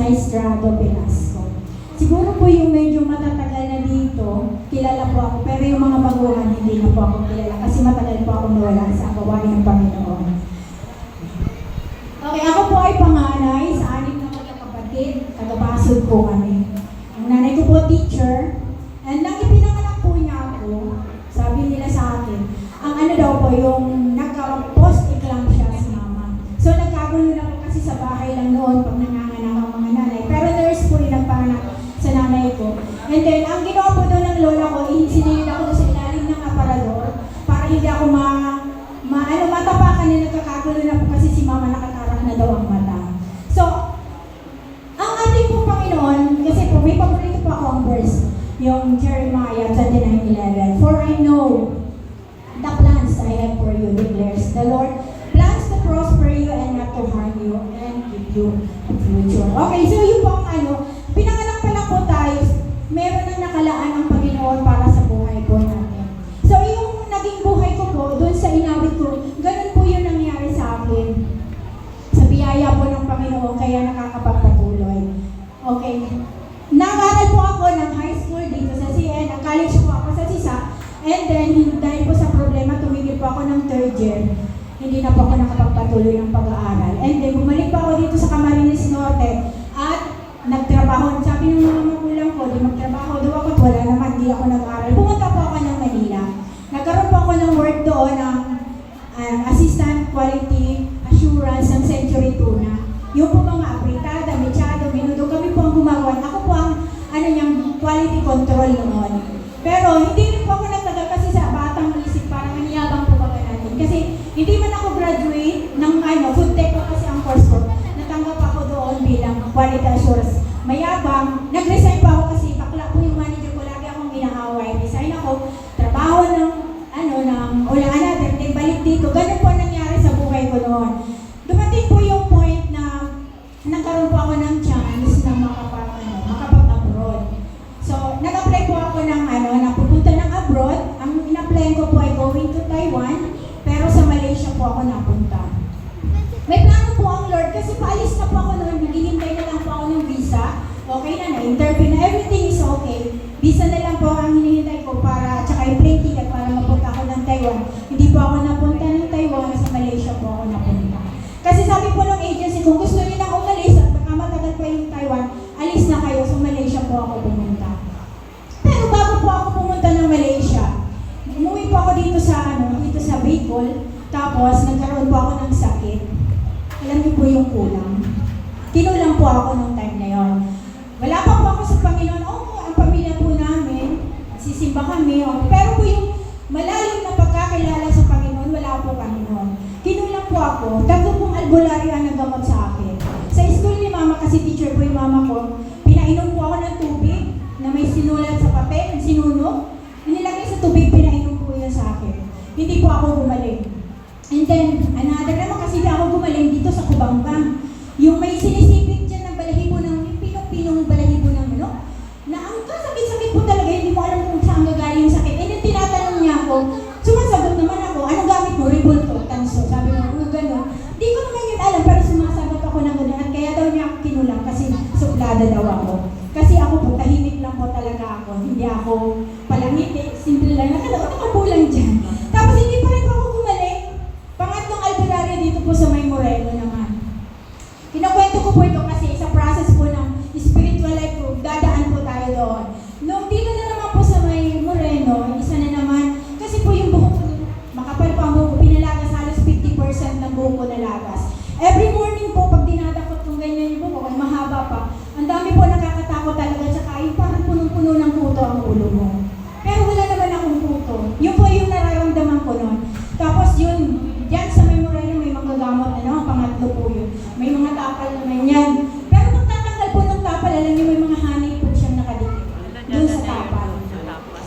Maestrado Velasco. Siguro po yung medyo matatagal na dito, kilala po ako, pero yung mga baguhan hindi na po ako kilala kasi matagal po ako nawala sa gawain ng Panginoon. Okay, ako po ay panganay sa 6 na magkakapatid, taga-Basod po kami. Ang nanay ko po teacher, and nang ipinanganak po niya ako, sabi nila sa akin, ang ano daw po yung nagka-post-eclampsia si mama. So nagkagulo na po kasi sa bahay lang noon pag nanganganak ang mga nanay. Pero nurse po yung nagpanganak sa nanay ko. And then, ang ginawa po doon ng lola ko, sinilid ako sa ilalim ng aparador para hindi ako matapakan na nagkakagulo na po kasi si mama nakatarak na daw ang mata. So, ang ating po Panginoon, kasi po may paborito po ako ang verse, yung Jeremiah 29:11. For I know the plans I have for you, declares the Lord. Plans to prosper you and not to harm you and give you a future. Okay, so yung po ang pinanganak pa lang po tayo, meron nang nakalaan ang Panginoon para sa buhay po natin. So yung naging buhay ko po, doon sa inawit ko, ganun po yung nangyari sa akin. Sa biyaya po ng Panginoon, kaya nakakapagpatuloy. Okay. Nag-aral po ako ng high school dito sa CN, college po ako sa SISA, and then dahil po sa problema, tumigil po ako ng 3rd year. Hindi na po ako nakapagpatuloy ng pag-aaral. And then bumalik pa ako dito sa Camarines Norte at nagtrabaho. Sabi ng mga magulang ko, di magtrabaho daw ako at wala naman, di ako nag-aaral. Pumunta po ako ng Manila. Nagkaroon po ako ng work doon ng Assistant Quality Assurance ng Century Tuna. Yung po mga apritada, mechado, minudo, kami po ang gumagawa. Ako po ang quality control noon. Pero hindi rin po ako nagtagal kasi sa batang isip, parang maniyabang po ba natin. Kasi hindi man ako graduate ng food tech po kasi ang course ko. Natanggap ako doon bilang quality assurance. Mayabang, nag-resign pa ako kasi bakla po yung manager ko, lagi akong ginaaway. Resign ako, trabaho ng ulangan natin, then balik dito. Ganun po nangyari sa buhay ko noon. Dumating po yung point na nagkaroon po ako ng chance na makapag-abroad. So, nag-apply po ako ng pupunta ng abroad. Ang in-apply ko po ay going to Taiwan, pero sa Malaysia po ako napunta. May plano po ang Lord kasi paalis na po ako noon, naghihintay na lang po ako ng visa. Okay na-interview na, everything is okay. Visa na lang po ang hinihintay ko para, tsaka yung plane ticket para mapunta ako ng Taiwan. Hindi po ako napunta ng Taiwan, sa Malaysia po ako napunta. Kasi sabi po ng agency, kung gusto niyo na umalis at baka matagal pa yung Taiwan, alis na kayo, sa Malaysia po ako pumunta. Pero bago po ako pumunta ng Malaysia, umuwi po ako dito sa Bicol, tapos nagkaroon po ako ng sakit. Alam niyo po yung kulang. Kinulang po ako nung time na yon. Wala pa po ako sa Panginoon. Ang pamilya po namin, sisimba kami. Pero po yung malalim na pagkakilala sa Panginoon, wala po kami noon. Kinulang po ako. 3 pong albularyo ang nagamot sa akin. Sa school ni Mama, kasi teacher po yung mama ko, pinainom po ako ng tubig na may sinulat sa papel, sinunog. Nilagay sa tubig, pinainom po yun sa akin. Hindi po ako gumaling. And then, another naman kasi di ako gumaling dito sa Kubangbang. Yung may sinisipit dyan ng balahibo ng, pinong-pinong balahibo ng na ang sakit-sakit po talaga, hindi mo alam kung saan gagaling yung sakit. And then tinatanong niya ako, sumasagot naman ako, ano gamit mo? Ribulto, tanso. Sabi mo, gano'n. Di ko naman yun alam, pero sumasagot ako ng gano'n. At kaya daw niya ako kinulang kasi suplada daw ako. Kasi ako po, tahimik lang po talaga ako. Hindi ako palangiti, simple lang. Nakabulang dyan. Tapos hindi pa rin ako gumaling. Pangatlong albularyo dito po sa May Moreno naman. Kinakwento ko po ito kasi sa process po ng spiritual life ko, dadaan po tayo doon. Nung dito na naman po sa May Moreno, isa na naman, kasi po yung buhok ko, makapal po ang buhok ko, pinalagas, halos 50% ng buhok ko nalagas. Every morning po, pag dinadakot kong ganyan yung buhok ko, mahaba pa, ang dami po nakakatakot talaga, tsaka yung parang punong-puno ng puto ang ulo mo. Pero wala naman akong puto. Yun po yung nararamdaman ko noon. Tapos yun, dyan sa May Moreno, may mga gamot, pangatlo po yun. May mga tapal naman yan. Pero kung tatanggal po ng tapal, alam niyo may mga honey po siyang nakadikit doon sa tapal.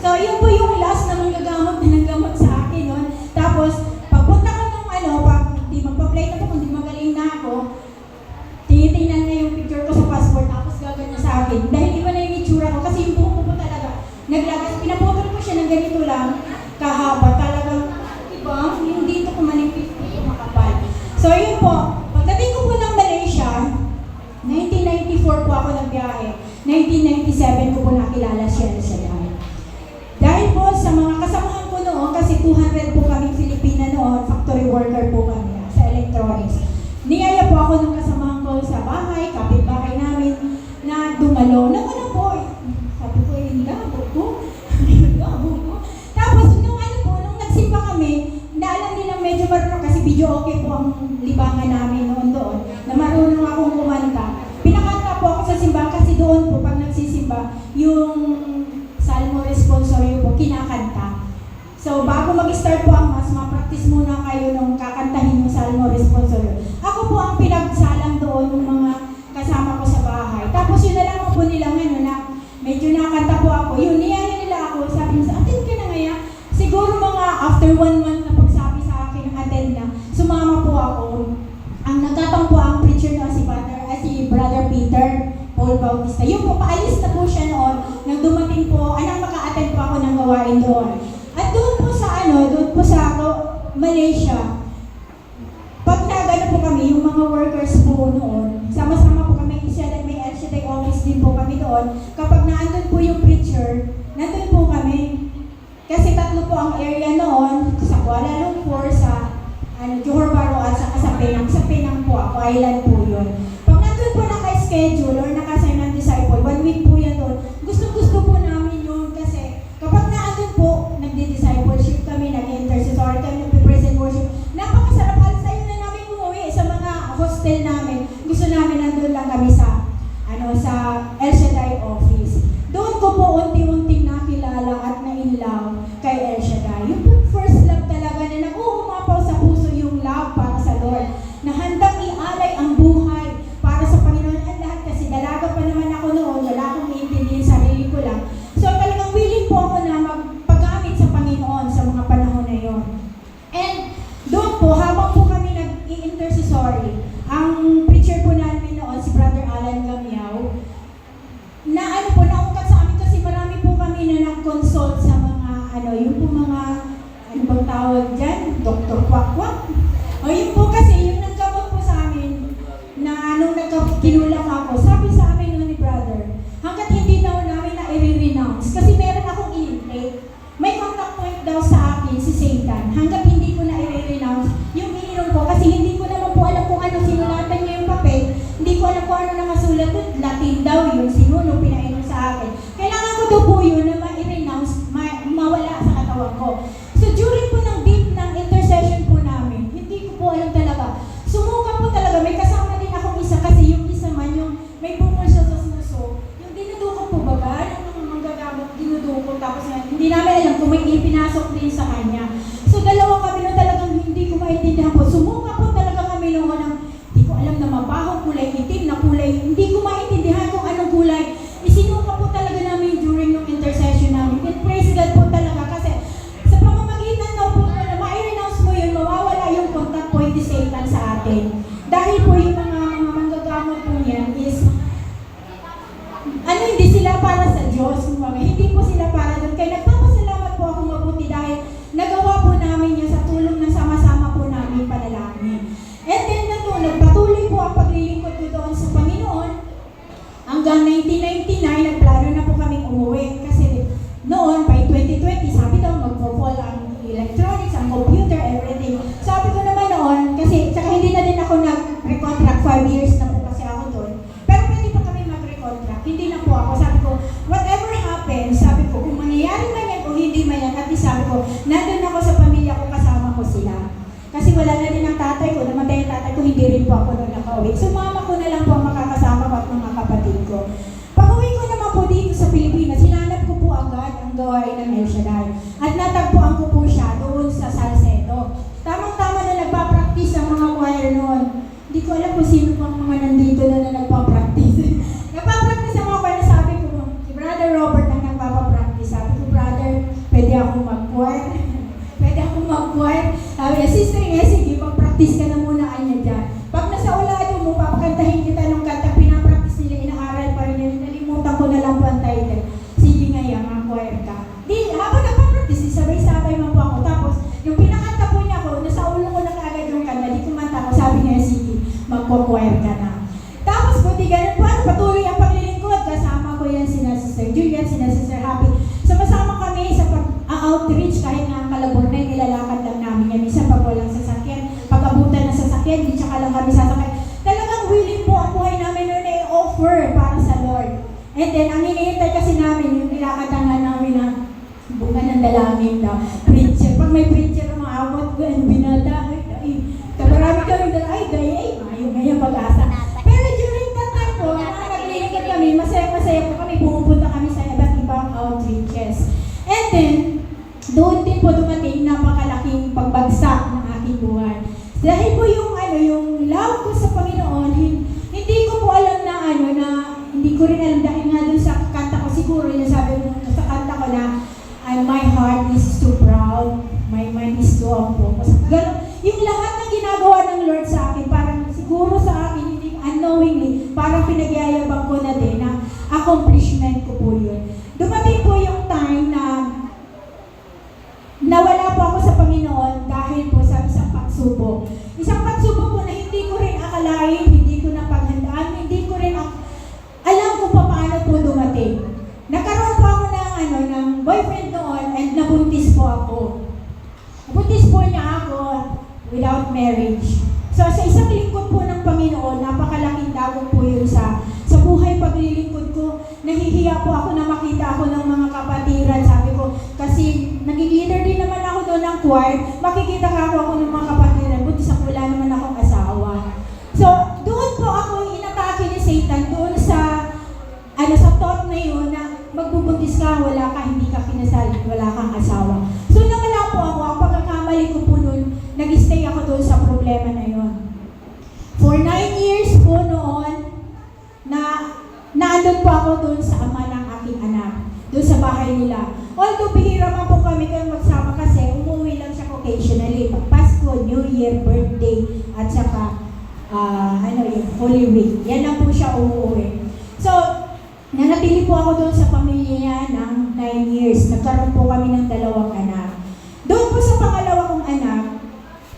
So yun po yung last na mga gamot na naggamot sa akin noon. Tapos, pagpunta ko ng pag di magpa-play na po, kung di magaling na ako, tinitingnan niya yung picture ko sa passport, tapos gagawin niya sa akin. Dahil iba na yung itsura ko, kasi yung buhok ko po talaga, naglagas ako nagbiyahe. 1997 ko po nakilala si El Shaddai. Dahil po sa mga kasamahan ko noon, kasi 200 po kaming Filipina noon, factory worker po kami sa electronics. Niyaya po ako ng kasamahan ko sa bahay, kapitbahay namin, na dumalo. Nung ano po, sabi ko, yung labo ko. Tapos, nung nagsimba kami, naalam nilang medyo marunong kasi video okay po ang libangan namin noon doon, na marunong akong kumanta. Pinakanta po ako sa simbahan kasi doon po, pag nagsisimba, yung Salmo Responsorio po, kinakanta. So, bago mag-start po ang mas, ma-practice muna kayo nung kakantahin yung Salmo Responsorio. Ako po ang pinagsalang doon ng mga kasama ko sa bahay. Tapos yun na lang po nila ngayon na medyo nakanta po ako. Yun, niyaya nila ako, sabi nila, attend ka na ngayon. Siguro mga after 1 month na pagsabi sa akin ng attend na, sumama po ako. Ang nagkataon po ang preacher na si Brother Peter Paul Bautista. Yung po, paalis na po siya noon, nang dumating po, anong maka-attend po ako ng gawain doon. At doon po sa Malaysia, pag nagano po kami, yung mga workers po noon, sama-sama po kami, may El Shaddai office din po kami doon. Kapag naandun po yung preacher, nandun po kami. Kasi 3 po ang area noon, sa Kuala Lumpur, sa Johor Bahru at sa Penang. Sa Penang po ako, island po yun. Pag nandun po naka-schedule or naka-assign ng disciple, 1 week po yan doon. Gusto po namin yun kasi kapag naandun po, nagdi-discipleship kami, nag-intercessory kami, nag-present worship. Napakasarap, halos tayo na namin umuwi sa mga hostel namin. Gusto namin nandun lang kami sa El Shaddai office. Doon ko po unti-unting nakilala at na-inlove kay El Shaddai. Yung po first love talaga na nag-uumapaw sa puso yung love para sa Lord. Na handang ialay ang buhay para sa Panginoon at lahat kasi dalaga pa naman ako noon, wala akong iintindihin, sarili ko lang. So talagang willing po ako na magpagamit sa Panginoon sa mga panahon na yon. And doon po, habang po kami nag-i-intercessory, ang preacher po namin noon, si Brother Alan Gamiao, na naungkat sa amin kasi marami po kami na nag-consult sa mga, yung po mga, bang tawag dyan? Dr. Kwak-Kwak. O yun po kasi, yung nagkamot po sa amin, na nung kinulang ako, sabi sa amin noon ni Brother, hanggat hindi daw namin na i-renounce, kasi meron akong in-intake, may contact point daw sa akin si Satan, hanggat hindi ko na i-renounce yung ininom ko, kasi hindi ko naman po alam kung ano sinulatan niya yung papel, hindi ko alam kung ano nakasulat doon, Latin daw yun, sinuno, pinainom sa akin. Kailangan ko daw po yun na ma-renounce, mawala sa katawan ko. So during po ng deep ng intercession po namin, hindi ko po alam talaga. Sumuka po talaga, may kasama din akong isa kasi yung isa man, yung may bukol siya sa suso, yung dinudukot po ba, yung manggagamot, dinudukot, tapos hindi namin alam kung may ipinasok din sa kanya. So dalawa kami na talagang hindi ko maintindihan po. Sumuka po talaga kami noon ng, hindi ko alam na mabahong kulay itim na kulay, hindi ko maintindihan kung anong kulay. Isinuka po talaga namin during yung intercession namin. And praise God po talaga kasi sa pamamagitan daw po na ma-renounce mo yun, mawawala yung contact point ni Satan sa atin. Dahil po yung mga manggagamot po niyan is, hindi sila para sa Diyos, hindi po sila para doon. Kaya nagpapasalamat po ako mabuti dahil nagawa po namin yun sa tulong ng sama-sama po namin panalangin. And then nagpatuloy po ang paglilingkod ko doon sa Panginoon. Hanggang 1999, nagplano na po kaming umuwi. Kasi noon, by 2020, sabi daw magpo-fall ang electronics, ang computer, everything. Sabi ko naman noon, kasi tsaka hindi na din ako nag-recontract, 5 years na po kasi ako doon. Pero pwede pa kami mag-recontract, hindi na po ako. Sabi ko, whatever happens, sabi ko, kung mangyayari man yan o hindi man yan, at least sabi ko, nandun ako sa pamilya ko, kasama ko sila. Kasi wala na din ang tatay ko, namatay ang tatay ko, hindi rin po ako nung nakauwi. So mama ko na lang po ang makakasama ko at mga kapatid ko. Pag-uwi ko naman po dito sa Pilipinas, hinanap ko po agad ang gawain ng El Shaddai. At natagpuan ko po siya doon sa Salcedo. Tamang-tama na nagpa-practice ang mga choir noon. Hindi ko alam kung sino pang mga nandito na nagpa-practice. Nagpa-practice ang mga choir, sabi ko, si Brother Robert ang nagpa-practice. Sabi ko, Brother, pwede akong mag-choir. Pwede akong mag-choir. Sabi niya, Sister, sige, mag-practice ka na muna kanya dyan. Pag nasa ulado mo, papakantahin kita ng kanta, pinapractice nila, inaaral pa rin nila, nalimutan ko na lang po ang title. Sige nga yan, mag-choir ka. Di, habang nagpa-practice, sabay-sabay man po ako. Tapos, yung pinakanta po niya ako, nasa ulo ko na kaagad yung kanta, di kumanta ko, sabi niya, sige, mag-choir ka na. Tapos po, di ganun po, patuloy ang sasakyan, di tsaka lang kami sasakyan. Talagang willing po ang buhay namin noon ay offer para sa Lord. And then, ang hinihintay kasi namin, yung nilakatangan namin na bunga ng dalangin na preacher. Pag may preacher na maabot ko, ang binata, marami kami na, ngayon pag-asa. Pero during that time po, naglilingkod kami, masaya-masaya po kami, pumupunta kami sa iba't ibang outreaches. And then, doon din po dumating napakalaking pagbagsak ng aking buhay. Dahil po yung love ko sa Panginoon, hindi ko po alam na hindi ko rin alam dahil nga dun sa kanta ko, siguro yung sabi mo sa kanta ko na, my heart is too proud, my mind is too humble. Ganun, yung lahat ng ginagawa ng Lord sa akin, parang siguro sa akin, hindi unknowingly, parang pinagyayabang ko na din na accomplishment ko po yun. Dumating po yung time na nawala po ako sa Panginoon dahil po sa isang pagsubok. Isang pagsubok po na hindi ko rin akalain, hindi ko napaghandaan, hindi ko rin alam kung paano po dumating. Nagkaroon po ako ng boyfriend noon and nabuntis po ako. Nabuntis po niya ako without marriage. So sa isang lingkod po ng Panginoon, napakalaking dagong po yun sa buhay paglilingkod ko. Nahihiya po ako na makita ako ng mga kapatiran. Sabi ko, kasi naging leader din naman ako doon ng choir, makikita ako ng mga kapatiran, buti sa wala naman akong asawa. So doon po ako inatake ni Satan, doon sa thought na yun na magbubuntis ka, wala ka, hindi ka kinasal, wala kang asawa. So nawala po ako, ang pagkakamali ko po noon, nag-stay ako doon sa problema na yun. For 9 years po noon, naandun po ako doon sa ama ng aking anak, doon sa bahay nila. Although bihira man po kami kayong magsama kasi umuwi lang siya occasionally, pag Pasko, New Year, birthday, at saka Holy Week. Yan lang po siya umuwi. So, nanatili po ako doon sa pamilya niya ng 9 years. Nagkaroon po kami ng 2 anak. Doon po sa pangalawa kong anak,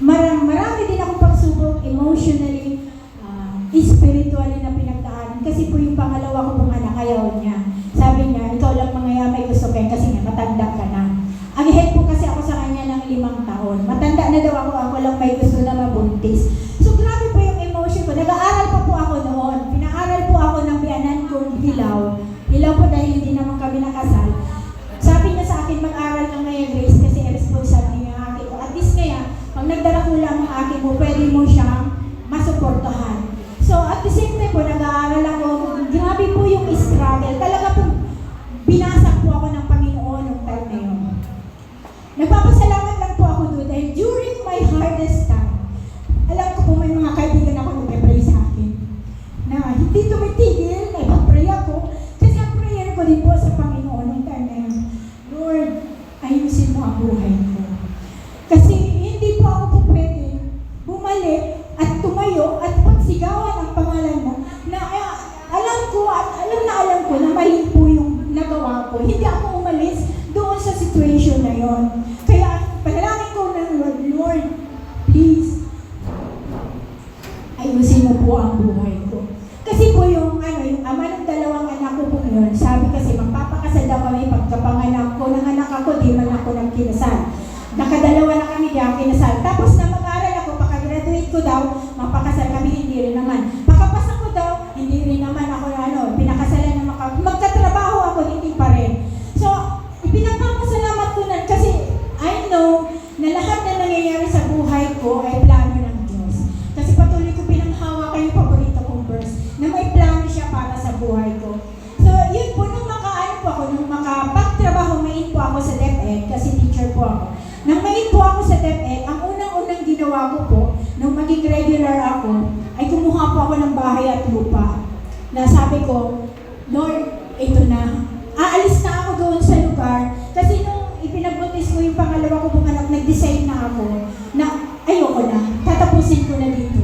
marami din akong pagsubok emotionally, spiritually na pinagdaanan. Kasi po yung pangalawa ko pong anak, ayaw niya. Sabi niya, ikaw lang mangayamay gusto kayo kasi nga matanda ka na. Ang head po kasi ako sa kanya ng 5 taon. Matanda na daw ako lang may gusto na mabuntis. So grabe po yung emotion ko. Nag-aaral pa po ako noon. Pinaaral po ako ng biyanan kong Hilaw. Hilaw po dahil hindi naman kami nakasal. Sabi niya sa akin, mag-aral ka ngayon, Grace, kasi responsible niya ang akin ko. At least kaya, pag nagdarakula ang akin mo, pwede mo siyang masuportahan. So at the same time po, nag-aaral ako. Grabe po yung struggle. Talaga po, binasak po ako ng Panginoon ng time na yun. Nagpapasalamat lang po ako doon dahil during my hardest time, alam ko po may mga kaibigan ako nagpe-pray sa akin na hindi tumitigil, nagpa-pray ako. Kasi ang prayer ko din po sa Panginoon ng time na yun, Lord, ayusin mo ang buhay ko. Kasi hindi po ako po pwede bumalik at tumayo at pagsigawan ang pangalan mo na alam ko na mali po yung nagawa ko. Hindi ako umalis doon sa situation na yon. Kaya panalangin ko ng Lord, please, ayusin mo po ang buhay ko. Kasi po yung ama ng 2 anak ko po yun, sabi kasi magpapakasal daw kami pagkapanganak ko ng anak ako, di man ako nagkinasal. Nakadalawa na kami, di ako kinasal. Tapos na mag-aral ako, pagka-graduate ko daw, mapakasal kami, hindi rin naman. Pagkapasa ko daw, hindi rin naman ako pinakasalan na magkatrabaho ako, hindi pa rin. So, ipinagpapasalamat ko na kasi I know na lahat na nangyayari sa buhay ko ay plano ng Diyos. Kasi patuloy ko pinanghawakan yung paborito kong verse na may plano siya para sa buhay ko. So, yun po, nung makapagtrabaho, main po ako sa DepEd kasi teacher po ako. Nang main po ako sa DepEd, ang unang-unang ginawa ko po, nung maging regular ako, ay kumuha po ako ng bahay at lupa. Na sabi ko, Lord, ito na. Aalis na ako doon sa lugar kasi nung ipinagbuntis ko yung pangalawa ko pong anak, nag-decide na ako na ayoko na, tatapusin ko na dito.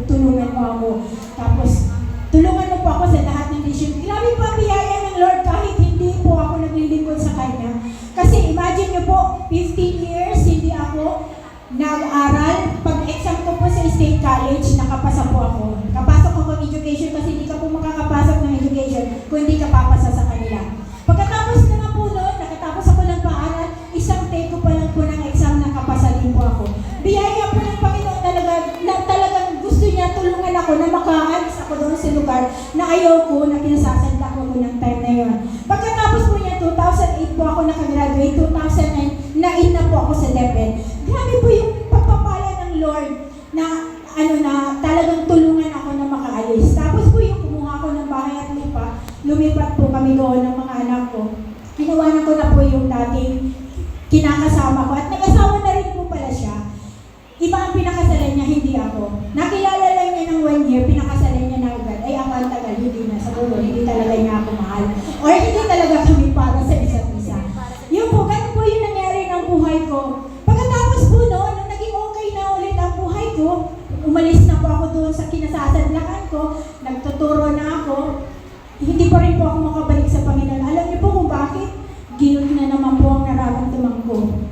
Tulungan mo ako. Tapos, tulungan mo po ako sa lahat ng decision. Grabe po ang biyaya ng Lord kahit hindi po ako naglilingkod sa Kanya. Kasi imagine nyo po, 15 years hindi ako nag-aral. Pag-exam ko po sa State College, nakapasa po ako. Kapasok ako ng education kasi hindi ka po makakapasok ng education kung hindi ka papasa sa kanila. Pagkatapos naman po noon, nakatapos ako ng paaral, isang take ko pa lang po ng exam, nakapasa din po ako. Biyaya po ng Panginoon talaga, na talagang ayaw ko na kinasasanda ko ng time na yun. Pagkatapos po niya, 2008 po ako nakagraduate, 2009, na-in na po ako sa DepEd. Grabe po yung pagpapala ng Lord na talagang tulungan ako na makaalis. Tapos po yung kumuha ko ng bahay at lupa, lumipat po kami doon ng mga anak ko. Inawanan ko na po yung dating kinakasama ko at nag-asawa na rin po pala siya. Iba ang pinakasalan niya, hindi ako. Nakilala lang niya ng 1 year, pinakasalan niya na agad. Ay, ako ang tagal, hindi na. Siguro, hindi talaga niya ako mahal. Or hindi talaga kami para sa isa't isa. Yun po, ganun po yung nangyari ng buhay ko. Pagkatapos po noon, nung naging okay na ulit ang buhay ko, umalis na po ako doon sa kinasasadlakan ko, nagtuturo na ako, hindi pa rin po ako makabalik sa Panginoon. Alam niyo po kung bakit? Guilt na naman po ang nararamdaman ko.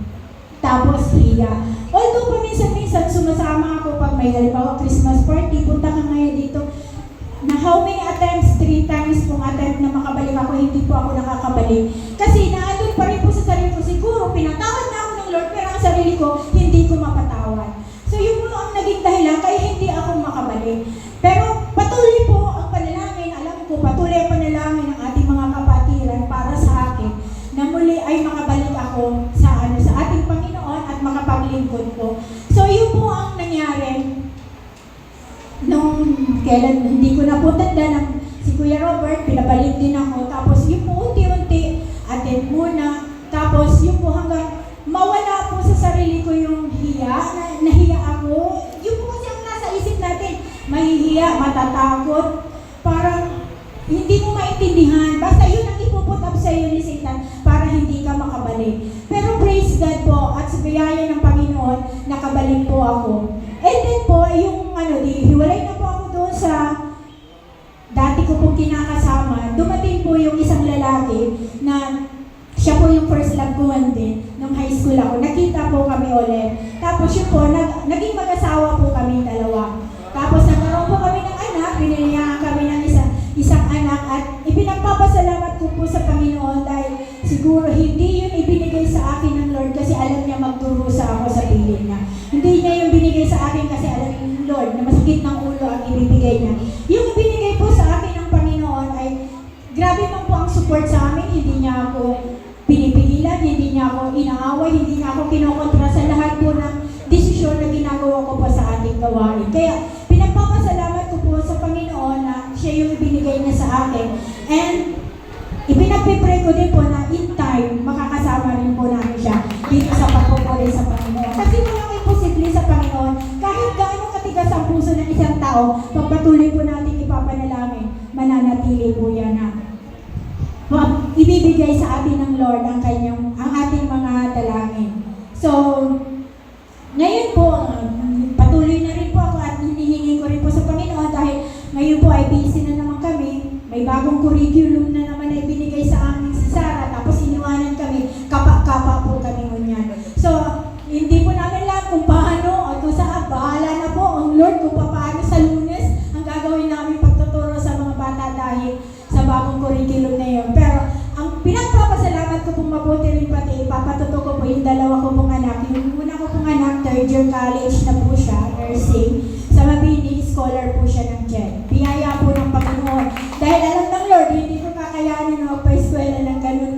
Tapos hiya. Although paminsan-minsan sumasama ako pag may halimbawa Christmas party, punta ka ngayon dito. Na how many attempts? 3 times pong attempt na makabalik ako, hindi po ako nakakabalik. Kasi naandun pa rin po sa sarili ko, siguro pinatawad na ako ng Lord, pero ang sarili ko, hindi ko mapatawad. So yun po ang naging dahilan kaya hindi ako makabalik. Pero patuloy po ang panalangin, alam ko, patuloy ang panalangin ng ating mga kapatiran para sa akin na muli ay makabalik ako sa ating Panginoon at makapaglingkod ko. So yun po ang nangyari nung kailan, hindi ko na po tanda ng si Kuya Robert, pinabalik din ako. Tapos yun po unti-unti, attend muna. Tapos yun po hanggang mawala po sa sarili ko yung hiya, nahiya ako. Yun po kasi ang nasa isip natin, mahihiya, matatakot, parang hindi mo maintindihan. Basta yun ang ipuput up sa iyo ni Satan para hindi ka makabalik. Pero praise God po at sa biyaya ng Panginoon, nakabalik po ako. And then po, yung hiwalay na po ako doon sa dati ko pong kinakasama. Dumating po yung isang lalaki na siya po yung first love ko din nung high school ako. Nakita po kami ulit. Tapos yun po, naging mag-asawa po kami dalawa. Tapos nagkaroon po kami ng anak, binilihan kami ng isang anak at ipinagpapasalamat ko po sa Panginoon dahil siguro hindi yun ibinigay sa akin ng Lord kasi alam niya magturo sa ako sa piling niya. Hindi niya yung binigay sa akin kasi alam niya yung Lord na masakit ng ulo ang ibibigay niya. Yung binigay po sa akin ng Panginoon ay grabe man po ang support sa amin, hindi niya ako pinipigilan, hindi niya ako inaaway, hindi niya ako kinokontra sa lahat po ng desisyon na ginagawa ko po sa ating gawain. Kaya pinagpapasalamat ko po sa Panginoon na siya yung ibinigay niya sa akin. And ipinagpipray ko din po na in time, makakasama rin po namin siya dito sa pagpupuri sa Panginoon. Kasi walang imposible sa Panginoon. Kahit gaano katigas ang puso ng isang tao, pagpatuloy po natin ipapanalangin, mananatili po yan na ibibigay sa atin ng Lord ang ating mga dalangin. So, ngayon po, patuloy na rin po ako at hinihingi ko rin po sa Panginoon dahil ngayon po ay busy na naman kami. May bagong curriculum na naman na ibinigay sa amin si Sarah, tapos iniwanan kami, kapa-kapa po kami ngunyan. So, hindi po namin alam kung paano o kung saan, bahala na po ang Lord kung paano sa Lunes ang gagawin namin pagtuturo sa mga bata dahil sa bagong curriculum na yun. Pero ang pinagpapasalamat ko pong mabuti rin pati, ipapatuto ko po yung dalawa ko pong anak. Yung una ko pong anak, 3rd year college na po siya, nursing. Sa Mabini, scholar po siya ng GED. Biyaya po ng Panginoon. Dahil alam ng Lord, hindi ko kakayanin na magpa-eskwela ng ganun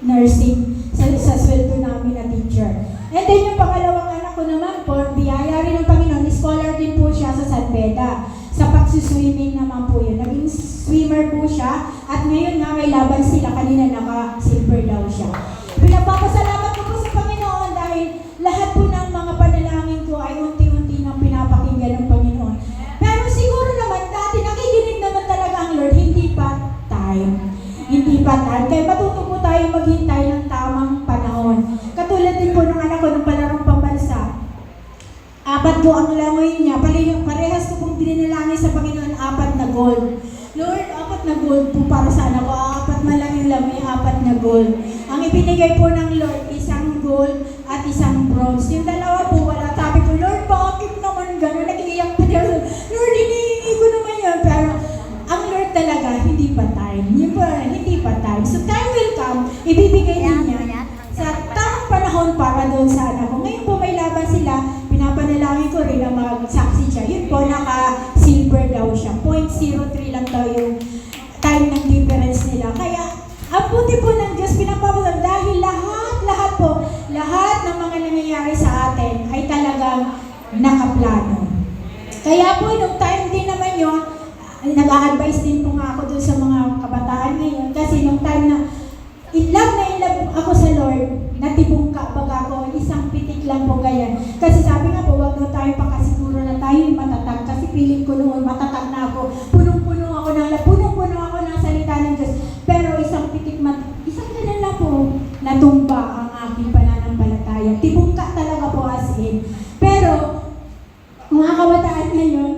nursing sa sweldo namin na teacher. And then yung pangalawang anak ko naman po, biyaya rin ng Panginoon, scholar din po siya sa San Beda. Sa pagsuswimming naman po yun. Naging swimmer po siya at ngayon nga may laban sila, kanina naka-silver daw siya. Pinagpapasalamat ko po sa Panginoon dahil lahat po ng mga panalangin ko ay unti-unti nang pinapakinggan ng Panginoon. Pero siguro naman dati nakikinig naman talaga ang Lord, hindi pa time. Hindi pa time. Kaya matuto po tayo maghintay ng tamang panahon. Katulad din po ng anak ko ng palarong pambansa. 4 po ang langoy niya. Parehas ko pong dinalangin sa Panginoon, 4 na gold. Lord, 4 na gold po para sa anak ko. 4 man lang yung langoy, 4 na gold. Ang ibinigay po ng Lord, 1 gold at 1 bronze. Yung dalawa po wala. Sabi ko, Lord, bakit naman gano'n? Nag-iiyak pa niya. Lord, hinihingi ko naman yun. Pero ang Lord talaga, hindi pa time. Yung po, hindi pa time. So time will come, ibibigay din niya sa tamang panahon para doon sa anak ko. Ngayon po may laban sila. Pinapanalangin ko rin na magsaksi siya. Yun po, naka-silver daw siya. 0.03 lang daw yung nakaplano. Kaya po, nung time din naman yun, nag-a-advise din po nga ako dun sa mga kabataan ngayon. Kasi nung time na in love ako sa Lord, natibong ka baga ako, isang pitik lang po ganyan. Kasi sabi nga po, wag na tayo pakasiguro na tayo matatag. Kasi feeling ko noon, matatag na ako. Punong-puno ako ng salita ng Diyos. Pero isang pitik, isang ganun lang po, natumba ang aking pananampalataya. Tibong ka talaga po as in. Pero, mga kabataan ngayon,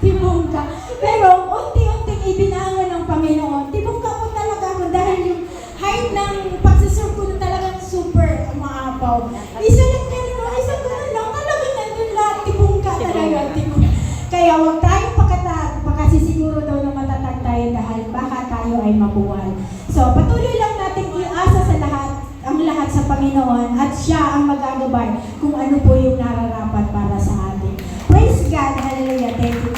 tibong ka. Pero, unti-unting ibinangon ng Panginoon. Tibong ka po talaga ako dahil yung height ng pagsiserve ko talagang super umaapaw. Isang ganun lang, talagang nandun lahat. Tibong ka talaga, tibong. Kaya huwag tayong pakasisiguro daw na matatag tayo dahil baka tayo ay mabuwal. So, patuloy lang natin iasa sa ang lahat sa Panginoon at siya ang magagabay kung ano po yung nararapat para sa atin. Praise God! Hallelujah! Thank you.